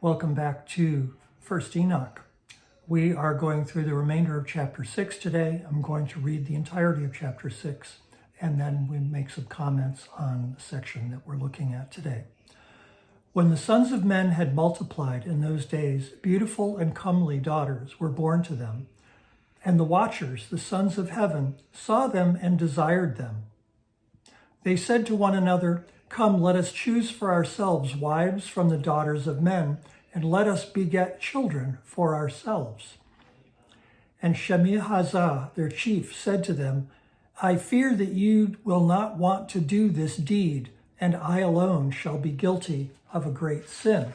Welcome back to First Enoch. We are going through the remainder of chapter 6 today. I'm going to read the entirety of chapter 6, and then we make some comments on the section that we're looking at today. When the sons of men had multiplied in those days, beautiful and comely daughters were born to them, and the watchers, the sons of heaven, saw them and desired them. They said to one another, "Come, let us choose for ourselves wives from the daughters of men, and let us beget children for ourselves." And Shemi-Hazah, their chief, said to them, "I fear that you will not want to do this deed, and I alone shall be guilty of a great sin."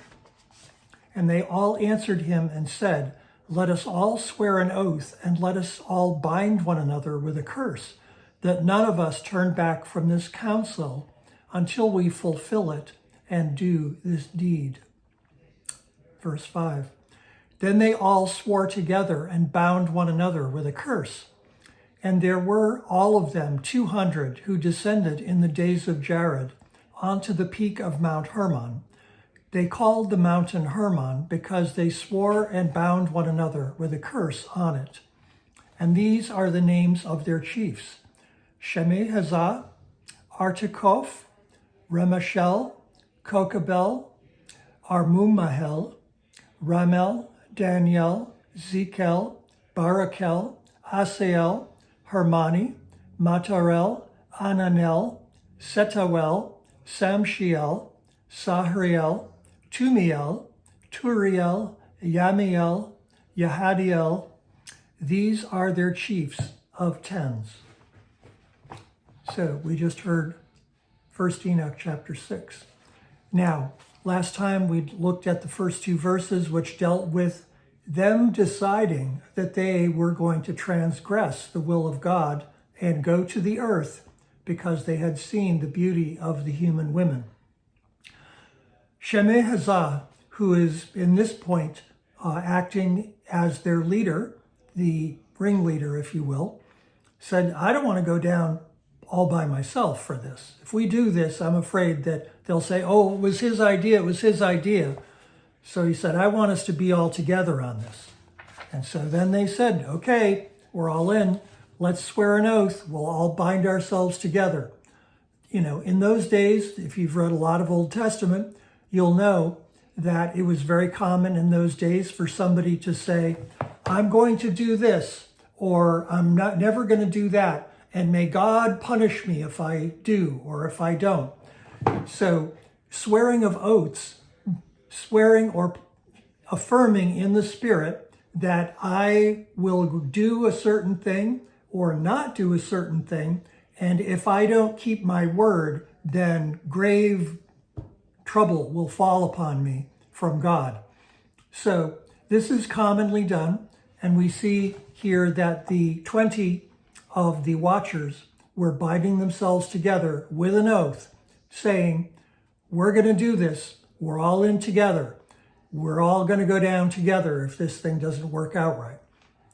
And they all answered him and said, "Let us all swear an oath, and let us all bind one another with a curse, that none of us turn back from this counsel until we fulfill it and do this deed." Verse 5, Then they all swore together and bound one another with a curse. And there were all of them 200 who descended in the days of Jared onto the peak of Mount Hermon. They called the mountain Hermon because they swore and bound one another with a curse on it. And these are the names of their chiefs: Shemi-Hazah, Artikoph, Remashel, Kokabel, Armumahel, Ramel, Daniel, Zekel, Barakel, Asael, Hermani, Matarel, Ananel, Setawel, Samshiel, Sahriel, Tumiel, Turiel, Yamiel, Yahadiel. These are their chiefs of tens. So we just heard 1 Enoch chapter 6. Now, last time we looked at the first two verses, which dealt with them deciding that they were going to transgress the will of God and go to the earth because they had seen the beauty of the human women. Shemi-Hazah, who is in this point acting as their leader, the ringleader, if you will, said, "I don't want to go down all by myself for this. If we do this, I'm afraid that they'll say, oh, it was his idea, it was his idea." So he said, "I want us to be all together on this." And so then they said, "Okay, we're all in. Let's swear an oath. We'll all bind ourselves together." You know, in those days, if you've read a lot of Old Testament, you'll know that it was very common in those days for somebody to say, "I'm going to do this," or "I'm never going to do that, and may God punish me if I do or if I don't." So swearing of oaths, swearing or affirming in the spirit that I will do a certain thing or not do a certain thing, and if I don't keep my word, then grave trouble will fall upon me from God. So this is commonly done, and we see here that the 20 of the watchers were binding themselves together with an oath, saying, "We're going to do this. We're all in together. We're all going to go down together if this thing doesn't work out right."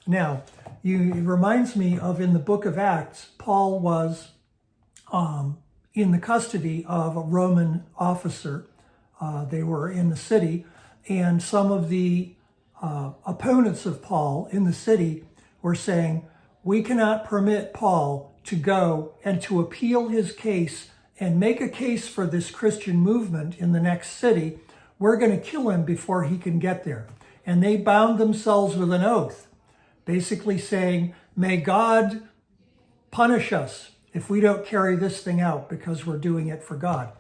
Now, it reminds me of in the book of Acts, Paul was in the custody of a Roman officer. They were in the city, and some of the opponents of Paul in the city were saying, "We cannot permit Paul to go and to appeal his case and make a case for this Christian movement in the next city. We're going to kill him before he can get there." And they bound themselves with an oath, basically saying, "May God punish us if we don't carry this thing out because we're doing it for God."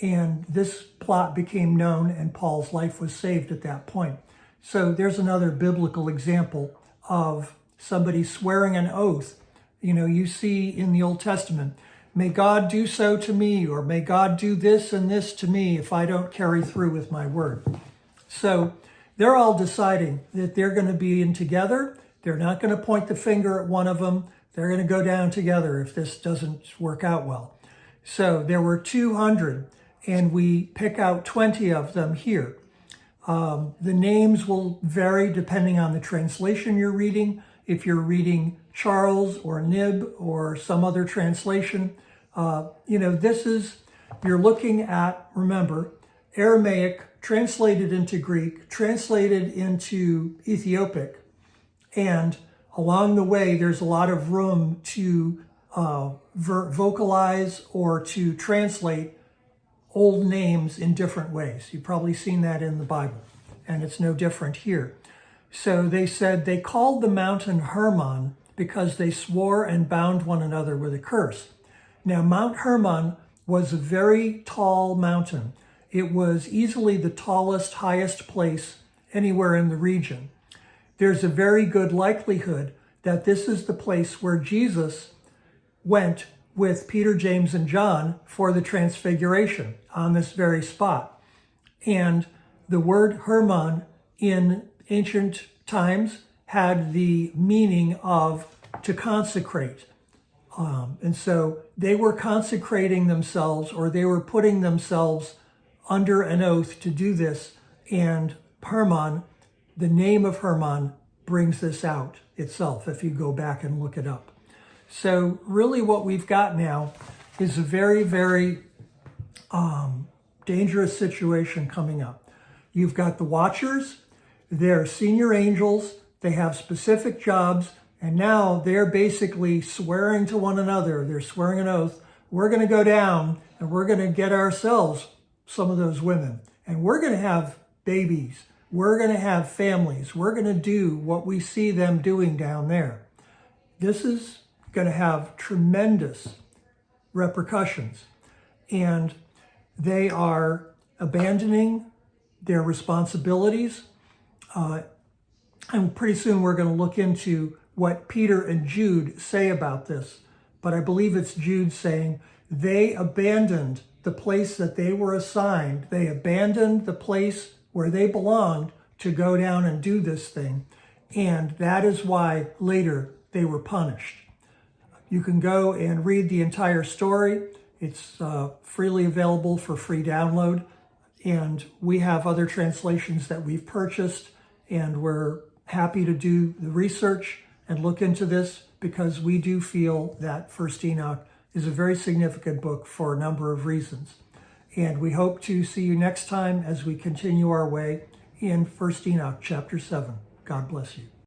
And this plot became known, and Paul's life was saved at that point. So there's another biblical example of somebody swearing an oath. You know, you see in the Old Testament, "May God do so to me," or "May God do this and this to me if I don't carry through with my word." So they're all deciding that they're going to be in together. They're not going to point the finger at one of them. They're going to go down together if this doesn't work out well. So there were 200, and we pick out 20 of them here. The names will vary depending on the translation you're reading. If you're reading Charles or Nib or some other translation, you're looking at, remember, Aramaic, translated into Greek, translated into Ethiopic, and along the way, there's a lot of room to vocalize or to translate old names in different ways. You've probably seen that in the Bible, and it's no different here. So they said they called the mountain Hermon because they swore and bound one another with a curse. Now, Mount Hermon was a very tall mountain. It was easily the tallest, highest place anywhere in the region. There's a very good likelihood that this is the place where Jesus went with Peter, James, and John for the transfiguration, on this very spot. And the word Hermon in ancient times had the meaning of to consecrate. And so they were consecrating themselves, or they were putting themselves under an oath to do this. And Hermon, the name of Hermon, brings this out itself if you go back and look it up. So really what we've got now is a very, very dangerous situation coming up. You've got the Watchers, they're senior angels, they have specific jobs, and now they're basically swearing to one another. They're swearing an oath. We're going to go down and we're going to get ourselves some of those women, and we're going to have babies. We're going to have families. We're going to do what we see them doing down there. This is going to have tremendous repercussions, and they are abandoning their responsibilities. And pretty soon we're going to look into what Peter and Jude say about this, but I believe it's Jude saying they abandoned the place that they were assigned. They abandoned the place where they belonged to go down and do this thing, and that is why later they were punished. You can go and read the entire story. It's freely available for free download, and we have other translations that we've purchased, and we're happy to do the research and look into this because we do feel that First Enoch is a very significant book for a number of reasons. And we hope to see you next time as we continue our way in First Enoch chapter 7. God bless you.